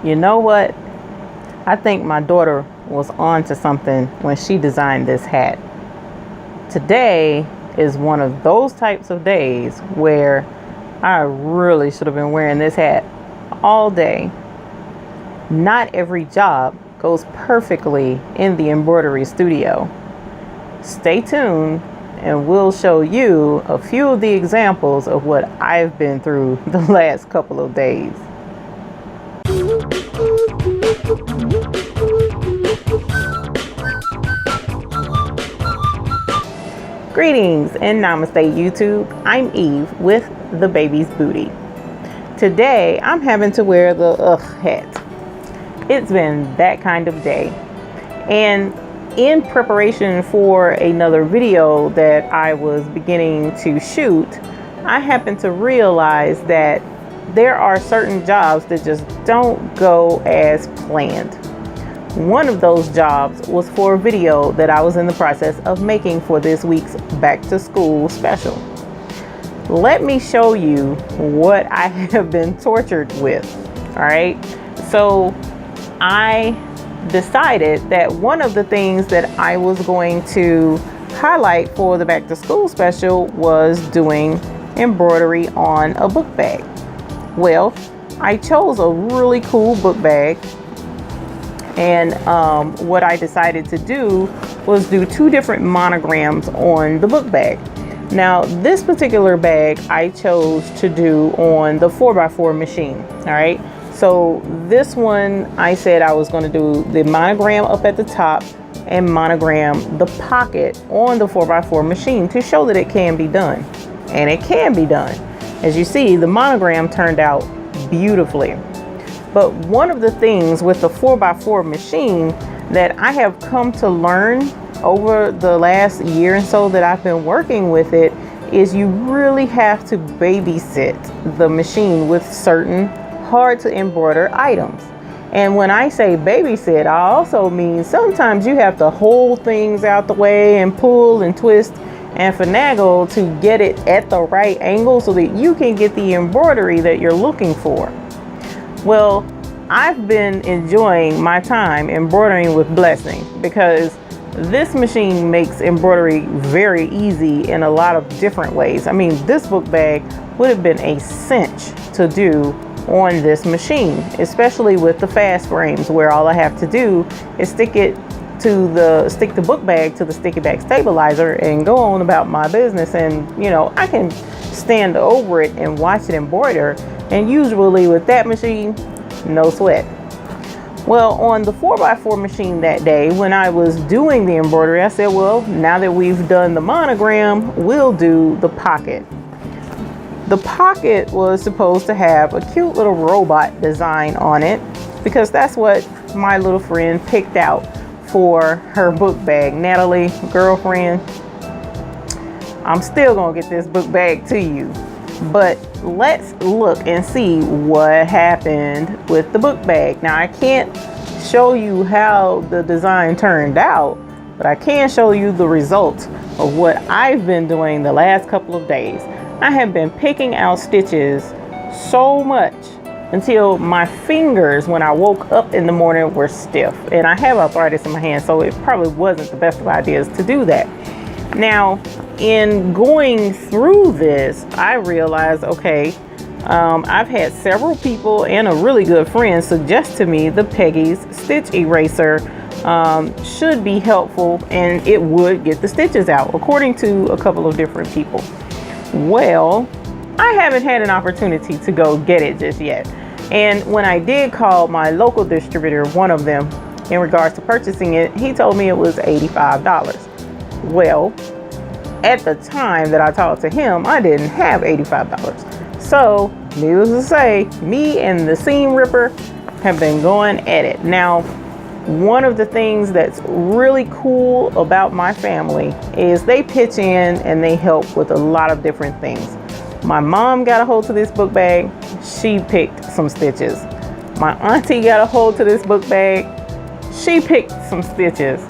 You know what? I think my daughter was on to something when she designed this hat. Today is one of those types of days where I really should have been wearing this hat all day. Not every job goes perfectly in the embroidery studio. Stay tuned and we'll show you a few of the examples of what I've been through the last couple of days. Greetings and namaste YouTube. I'm Eve with the Baby's Booty. Today I'm having to wear the hat. It's been that kind of day. And in preparation for another video that I was beginning to shoot, I happened to realize that there are certain jobs that just don't go as planned. One of those jobs was for a video that I was in the process of making for this week's back to school special. Let me show you what I have been tortured with. All right. So I decided that one of the things that I was going to highlight for the back to school special was doing embroidery on a book bag. Well, I chose a really cool book bag, and what I decided to do was do two different monograms on the book bag. Now, this particular bag I chose to do on the 4x4 machine. All right. So this one, I said I was going to do the monogram up at the top and monogram the pocket on the 4x4 machine to show that it can be done. And it can be done. As you see, the monogram turned out beautifully. But one of the things with the 4x4 machine that I have come to learn over the last year and so that I've been working with it is you really have to babysit the machine with certain hard to embroider items. And when I say babysit, I also mean sometimes you have to hold things out the way and pull and twist and finagle to get it at the right angle so that you can get the embroidery that you're looking for. Well, I've been enjoying my time embroidering with Blessing because this machine makes embroidery very easy in a lot of different ways. I mean, this book bag would have been a cinch to do on this machine, especially with the fast frames where all I have to do is stick the book bag to the sticky back stabilizer and go on about my business. And you know, I can stand over it and watch it embroider, and usually with that machine, no sweat. Well, on the 4x4 machine that day when I was doing the embroidery, I said, well, now that we've done the monogram, we'll do the pocket. The pocket was supposed to have a cute little robot design on it because that's what my little friend picked out for her book bag. Natalie, girlfriend, I'm still gonna get this book bag to you, but let's look and see what happened with the book bag. Now, I can't show you how the design turned out, but I can show you the results of what I've been doing the last couple of days. I have been picking out stitches so much until my fingers, when I woke up in the morning, were stiff. And I have arthritis in my hand, so it probably wasn't the best of ideas to do that. Now, in going through this, I realized, okay, I've had several people and a really good friend suggest to me the Peggy's stitch eraser should be helpful and it would get the stitches out, according to a couple of different people. Well, I haven't had an opportunity to go get it just yet. And when I did call my local distributor, one of them, in regards to purchasing it, he told me it was $85. Well, at the time that I talked to him, I didn't have $85. So, needless to say, me and the seam ripper have been going at it. Now, one of the things that's really cool about my family is they pitch in and they help with a lot of different things. My mom got a hold to this book bag. She picked some stitches. My auntie got a hold to this book bag. She picked some stitches.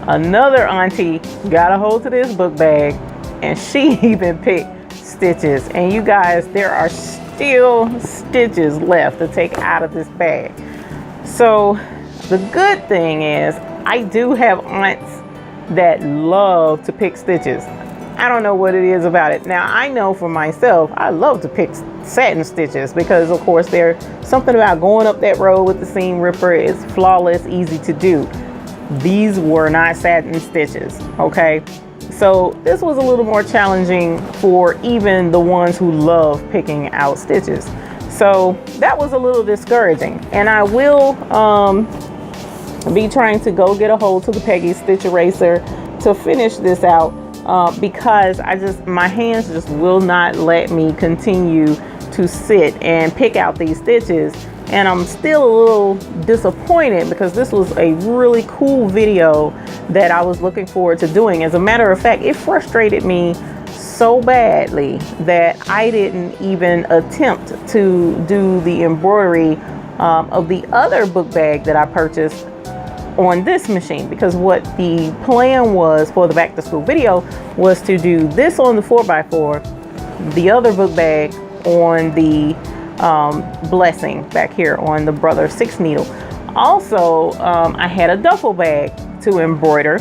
Another auntie got a hold to this book bag and she even picked stitches. And you guys, there are still stitches left to take out of this bag. So the good thing is I do have aunts that love to pick stitches. I don't know what it is about it. Now, I know for myself, I love to pick satin stitches because, of course, there's something about going up that road with the seam ripper. It's flawless, easy to do. These were not satin stitches, okay? So this was a little more challenging for even the ones who love picking out stitches. So that was a little discouraging. And I will be trying to go get a hold to the Peggy Stitch Eraser to finish this out. Because my hands just will not let me continue to sit and pick out these stitches. And I'm still a little disappointed because this was a really cool video that I was looking forward to doing. As a matter of fact, it frustrated me so badly that I didn't even attempt to do the embroidery of the other book bag that I purchased on this machine, because what the plan was for the back to school video was to do this on the 4x4, the other book bag on the blessing back here on the Brother 6 needle. Also, I had a duffel bag to embroider.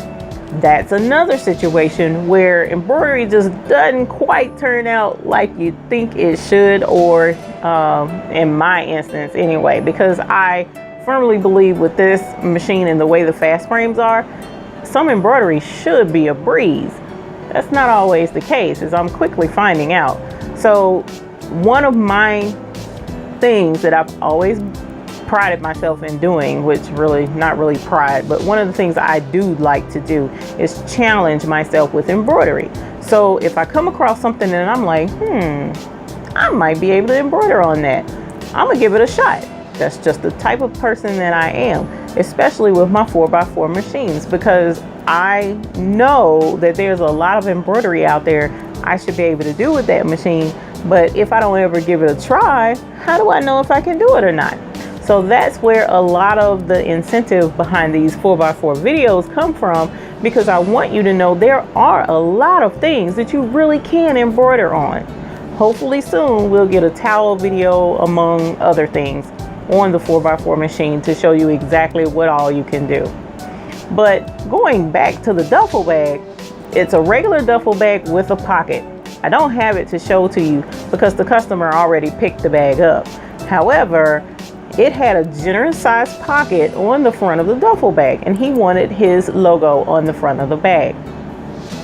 That's another situation where embroidery just doesn't quite turn out like you think it should, or in my instance anyway, because I firmly believe with this machine and the way the fast frames are, some embroidery should be a breeze. That's not always the case, as I'm quickly finding out. So one of my things that I've always prided myself in doing, which really not really pride, but one of the things I do like to do is challenge myself with embroidery. So if I come across something and I'm like, I might be able to embroider on that, I'm gonna give it a shot. That's just the type of person that I am, especially with my 4x4 machines, because I know that there's a lot of embroidery out there I should be able to do with that machine. But if I don't ever give it a try, how do I know if I can do it or not? So that's where a lot of the incentive behind these 4x4 videos come from, because I want you to know there are a lot of things that you really can embroider on. Hopefully soon we'll get a towel video among other things on the 4x4 machine to show you exactly what all you can do. But going back to the duffel bag, it's a regular duffel bag with a pocket. I don't have it to show to you because the customer already picked the bag up. However, it had a generous sized pocket on the front of the duffel bag, and he wanted his logo on the front of the bag.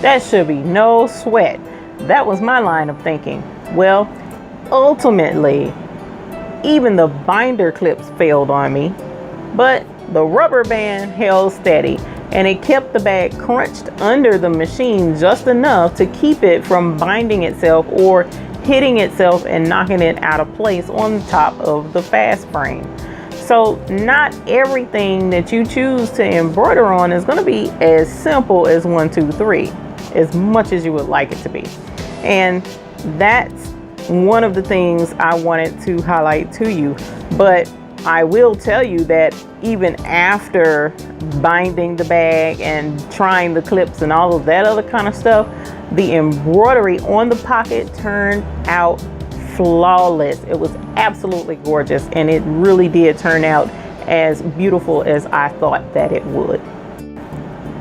That should be no sweat. That was my line of thinking. Well, ultimately, even the binder clips failed on me, but the rubber band held steady, and it kept the bag crunched under the machine just enough to keep it from binding itself or hitting itself and knocking it out of place on the top of the fast frame. So not everything that you choose to embroider on is going to be as simple as 1, 2, 3, as much as you would like it to be. And that's one of the things I wanted to highlight to you. But I will tell you that even after binding the bag and trying the clips and all of that other kind of stuff, the embroidery on the pocket turned out flawless. It was absolutely gorgeous, and it really did turn out as beautiful as I thought that it would.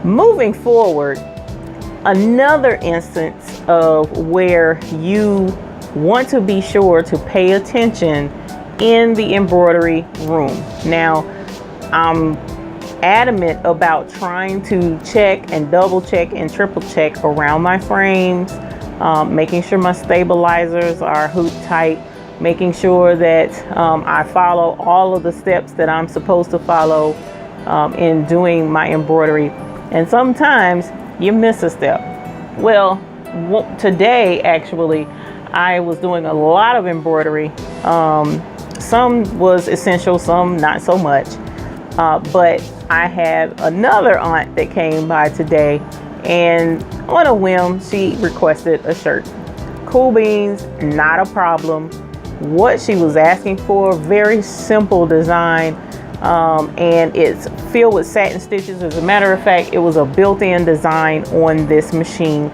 Moving forward, another instance of where you want to be sure to pay attention in the embroidery room. Now, I'm adamant about trying to check and double check and triple check around my frames, making sure my stabilizers are hoop tight, making sure that I follow all of the steps that I'm supposed to follow in doing my embroidery. And sometimes you miss a step. Well, today actually I was doing a lot of embroidery. Some was essential, some not so much. But I had another aunt that came by today, and on a whim, she requested a shirt. Cool beans, not a problem. What she was asking for, very simple design, and it's filled with satin stitches. As a matter of fact, it was a built-in design on this machine.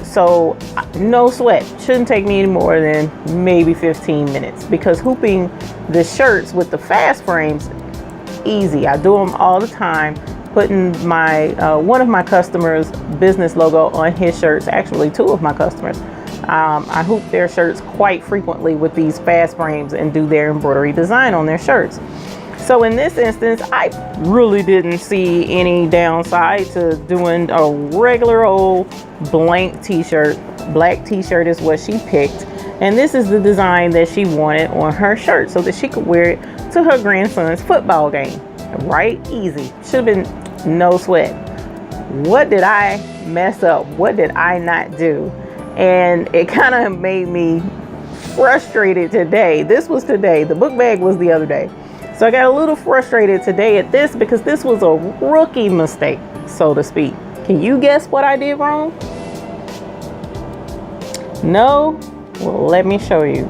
So no sweat, shouldn't take me any more than maybe 15 minutes, because hooping the shirts with the fast frames easy. I do them all the time, putting my one of my customers' business logo on his shirts. Actually, two of my customers. I hoop their shirts quite frequently with these fast frames and do their embroidery design on their shirts. So in this instance, I really didn't see any downside to doing a regular old blank t-shirt. Black t-shirt is what she picked. And this is the design that she wanted on her shirt so that she could wear it to her grandson's football game. Right? Easy. Should have been no sweat. What did I mess up? What did I not do? And it kind of made me frustrated today. This was today. The book bag was the other day. So I got a little frustrated today at this because this was a rookie mistake, so to speak. Can you guess what I did wrong? No? Well, let me show you.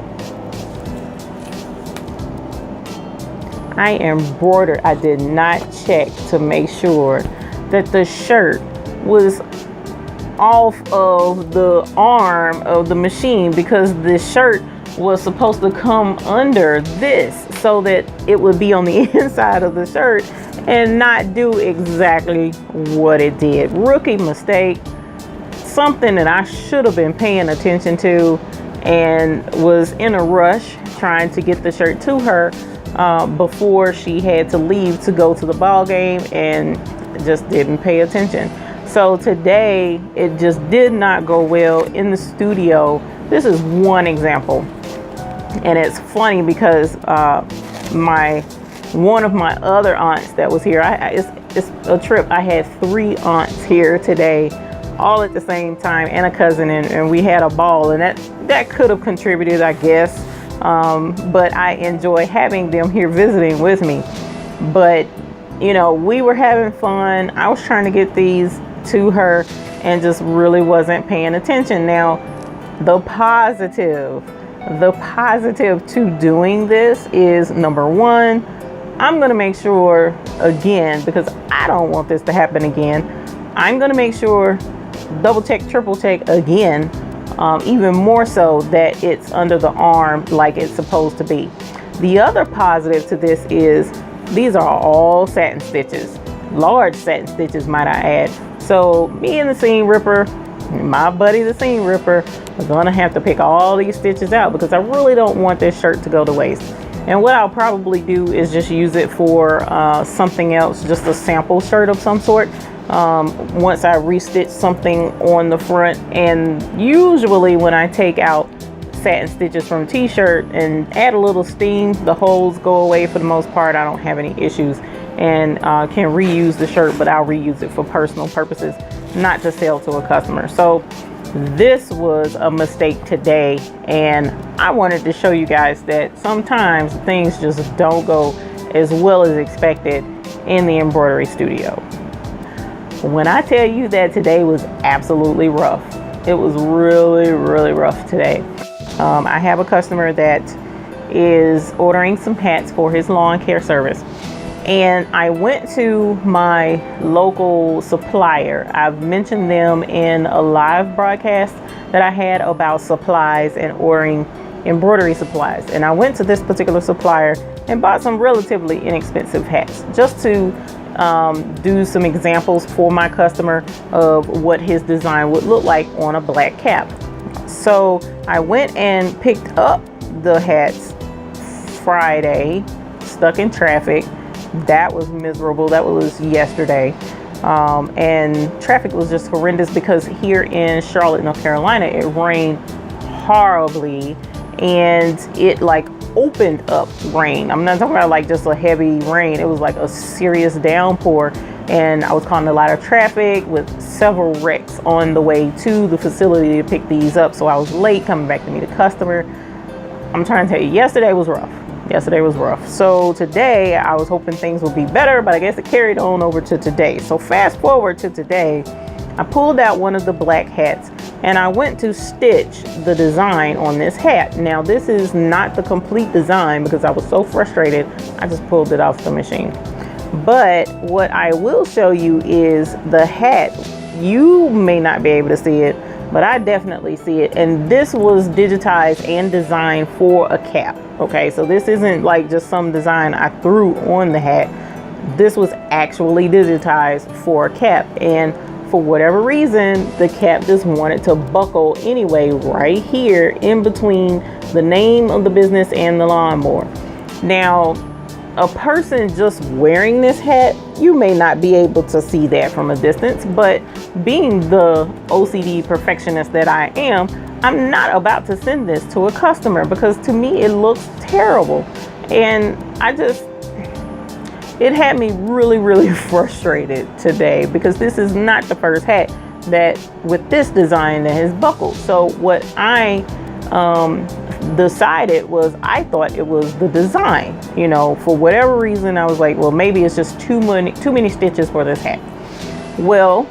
I embroidered. I did not check to make sure that the shirt was off of the arm of the machine, because the shirt was supposed to come under this so that it would be on the inside of the shirt and not do exactly what it did. Rookie mistake. Something that I should have been paying attention to, and was in a rush trying to get the shirt to her before she had to leave to go to the ball game, and just didn't pay attention. So today it just did not go well in the studio. This is one example, and it's funny because one of my other aunts that was here, it's a trip. I had 3 aunts here today, all at the same time, and a cousin, and we had a ball, and that could have contributed, I guess. But I enjoy having them here visiting with me. But you know, we were having fun. I was trying to get these to her and just really wasn't paying attention. Now, the positive to doing this is, number one, I'm going to make sure, again, because I don't want this to happen again, I'm going to make sure, double check, triple check again, even more so, that it's under the arm like it's supposed to be. The other positive to this is these are all satin stitches, large satin stitches, might I add. So me and the seam ripper, my buddy the seam ripper, are gonna have to pick all these stitches out because I really don't want this shirt to go to waste. And what I'll probably do is just use it for something else, just a sample shirt of some sort. Once I restitch something on the front. And usually when I take out satin stitches from t-shirt and add a little steam, the holes go away for the most part. I don't have any issues, and can reuse the shirt, but I'll reuse it for personal purposes, not to sell to a customer. So this was a mistake today, and I wanted to show you guys that sometimes things just don't go as well as expected in the embroidery studio. When I tell you that today was absolutely rough, it was really, really rough today. I have a customer that is ordering some hats for his lawn care service, and I went to my local supplier. I've mentioned them in a live broadcast that I had about supplies and ordering embroidery supplies, and I went to this particular supplier and bought some relatively inexpensive hats just to do some examples for my customer of what his design would look like on a black cap. So I went and picked up the hats Friday, stuck in traffic. That was miserable. That was yesterday. And traffic was just horrendous because here in Charlotte, North Carolina, it rained horribly, and it like opened up rain. I'm not talking about like just a heavy rain. It was like a serious downpour, and I was caught in a lot of traffic with several wrecks on the way to the facility to pick these up. So I was late coming back to meet a customer. I'm trying to tell you, yesterday was rough. Yesterday was rough. So today I was hoping things would be better, but I guess it carried on over to today. So fast forward to today, I pulled out one of the black hats and I went to stitch the design on this hat. Now this is not the complete design because I was so frustrated, I just pulled it off the machine. But what I will show you is the hat. You may not be able to see it, but I definitely see it. And this was digitized and designed for a cap. Okay, so this isn't like just some design I threw on the hat. this was actually digitized for a cap, and for whatever reason the cap just wanted to buckle anyway, right here in between the name of the business and the lawnmower. Now, a person just wearing this hat, you may not be able to see that from a distance, but being the OCD perfectionist that I am, I'm not about to send this to a customer because to me it looks terrible. And it had me really frustrated today because this is not the first hat that with this design that has buckled. So what I decided was, I thought it was the design, you know, for whatever reason. I was like, well, maybe it's just too many stitches for this hat. Well,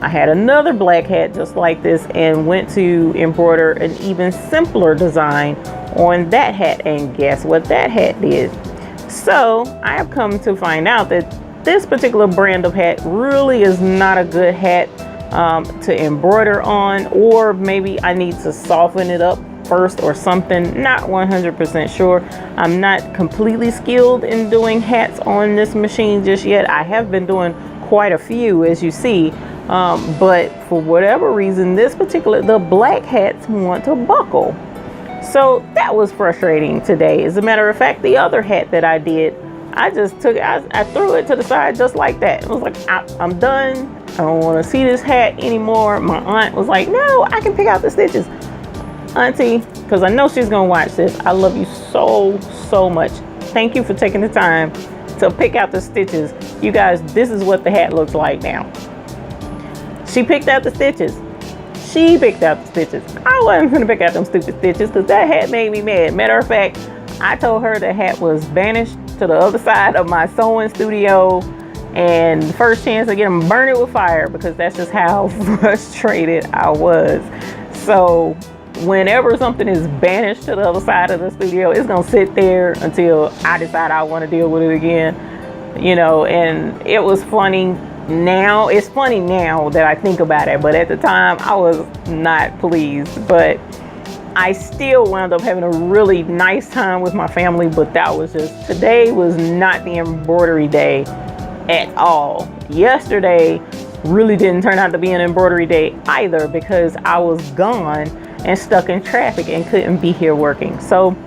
I had another black hat just like this and went to embroider an even simpler design on that hat, and guess what that hat did? So I have come to find out that this particular brand of hat really is not a good hat to embroider on, or maybe I need to soften it up first or something. Not 100% sure. I'm not completely skilled in doing hats on this machine just yet. I have been doing quite a few, as you see, but for whatever reason the black hats want to buckle. So that was frustrating today. As a matter of fact, the other hat that I did, I just took it, I threw it to the side just like that. It was like, I'm done. I don't want to see this hat anymore. My aunt was like, no, I can pick out the stitches. Auntie, because I know she's going to watch this, I love you so much. Thank you for taking the time to pick out the stitches. You guys, this is what the hat looks like now. She picked out the stitches. She picked out the stitches. I wasn't gonna pick out them stupid stitches because that hat made me mad. Matter of fact, I told her the hat was banished to the other side of my sewing studio, and the first chance I get them, burn it with fire, because that's just how frustrated I was. So whenever something is banished to the other side of the studio, it's gonna sit there until I decide I want to deal with it again, you know. And it was funny. Now it's funny now that I think about it, but at the time I was not pleased. But I still wound up having a really nice time with my family. But that was just, today was not the embroidery day at all. Yesterday really didn't turn out to be an embroidery day either, because I was gone and stuck in traffic and couldn't be here working. So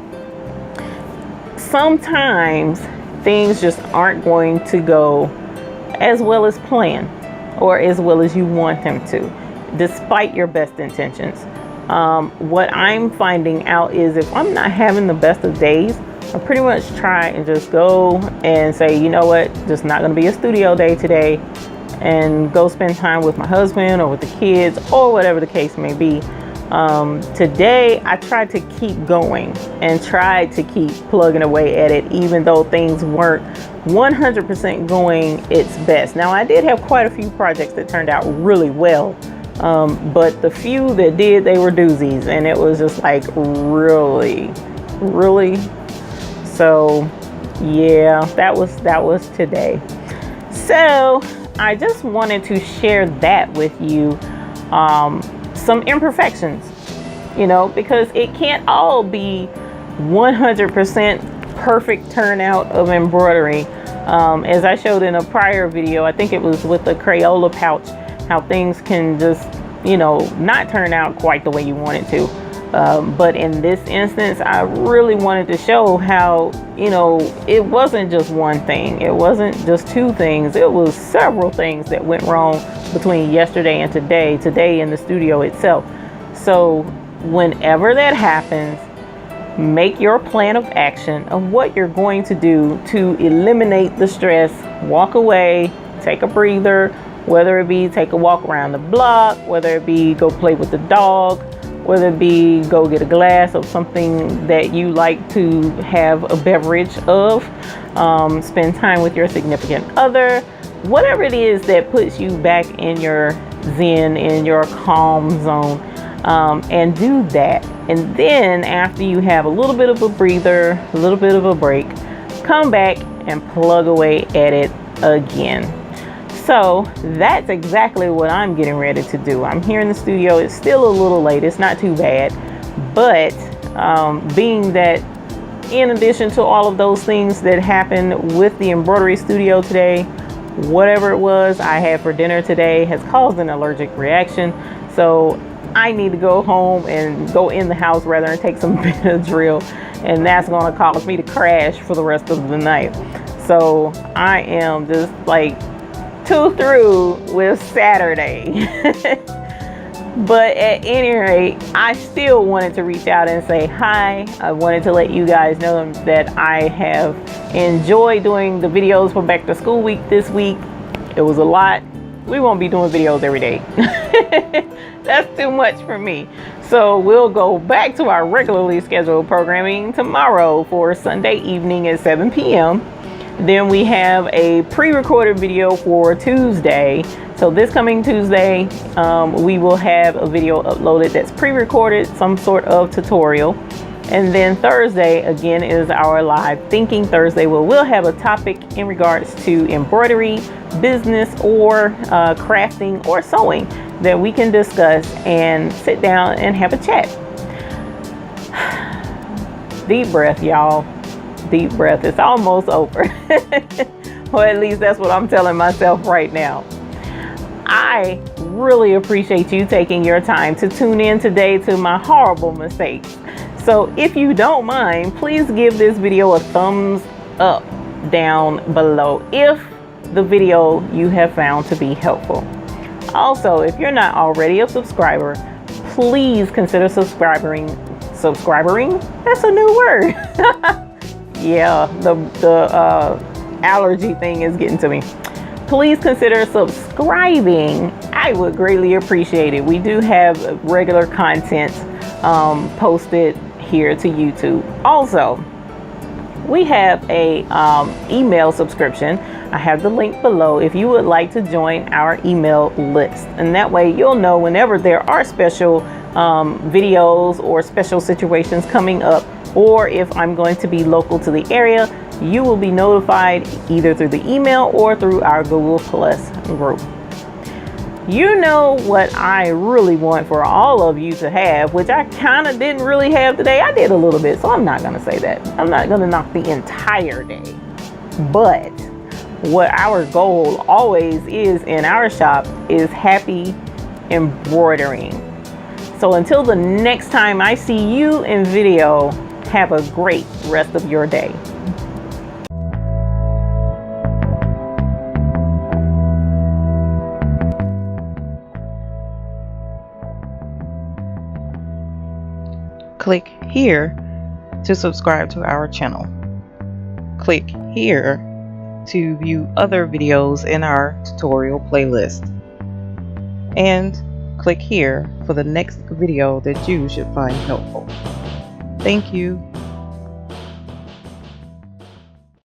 sometimes things just aren't going to go as well as planned or as well as you want them to, despite your best intentions. What I'm finding out is if I'm not having the best of days, I pretty much try and just go and say, you know what, just not going to be a studio day today, and go spend time with my husband or with the kids or whatever the case may be. Today I tried to keep going and tried to keep plugging away at it, even though things weren't 100% going its best. Now, I did have quite a few projects that turned out really well, but the few that did, they were doozies, and it was just like, really. So yeah, that was today. So I just wanted to share that with you. Some imperfections, you know, because it can't all be 100% perfect turnout of embroidery. As I showed in a prior video, I think it was with the Crayola pouch, how things can just, you know, not turn out quite the way you want it to. But in this instance, I really wanted to show how, you know, it wasn't just one thing. It wasn't just two things. It was several things that went wrong between yesterday and today in the studio itself. So whenever that happens, make your plan of action of what you're going to do to eliminate the stress. Walk away, take a breather, whether it be take a walk around the block, whether it be go play with the dog, whether it be go get a glass of something that you like to have a beverage of, spend time with your significant other, whatever it is that puts you back in your zen, in your calm zone, and do that. And then after you have a little bit of a breather, a little bit of a break, come back and plug away at it again. So that's exactly what I'm getting ready to do. I'm here in the studio. It's still a little late. It's not too bad. But being that in addition to all of those things that happened with the embroidery studio today, whatever it was I had for dinner today has caused an allergic reaction. So I need to go home and go in the house rather and take some Benadryl, and that's going to cause me to crash for the rest of the night. So I am just like too through with Saturday. But at any rate, I still wanted to reach out and say hi. I wanted to let you guys know that I have enjoyed doing the videos for back to school week this week. It was a lot. We won't be doing videos every day. That's too much for me. So we'll go back to our regularly scheduled programming tomorrow for Sunday evening at 7 p.m. Then we have a pre-recorded video for Tuesday. So this coming Tuesday, we will have a video uploaded that's pre-recorded, some sort of tutorial. And then Thursday, again, is our live thinking Thursday, where we'll have a topic in regards to embroidery, business, or crafting or sewing that we can discuss and sit down and have a chat. Deep breath, y'all. Deep breath. It's almost over. Or at least that's what I'm telling myself right now. I really appreciate you taking your time to tune in today to my horrible mistakes. So if you don't mind, please give this video a thumbs up down below if the video you have found to be helpful. Also, if you're not already a subscriber, please consider subscribing. That's a new word. Yeah, the allergy thing is getting to me. Please consider subscribing. I would greatly appreciate it. We do have regular content posted here to YouTube. Also, we have a email subscription. I have the link below if you would like to join our email list, and that way you'll know whenever there are special videos or special situations coming up, or if I'm going to be local to the area, you will be notified either through the email or through our Google Plus group. You know what I really want for all of you to have, which I kind of didn't really have today. I did a little bit, so I'm not going to say that. I'm not going to knock the entire day. But what our goal always is in our shop is happy embroidering. So until the next time I see you in video, have a great rest of your day. Click here to subscribe to our channel. Click here to view other videos in our tutorial playlist. And click here for the next video that you should find helpful. Thank you.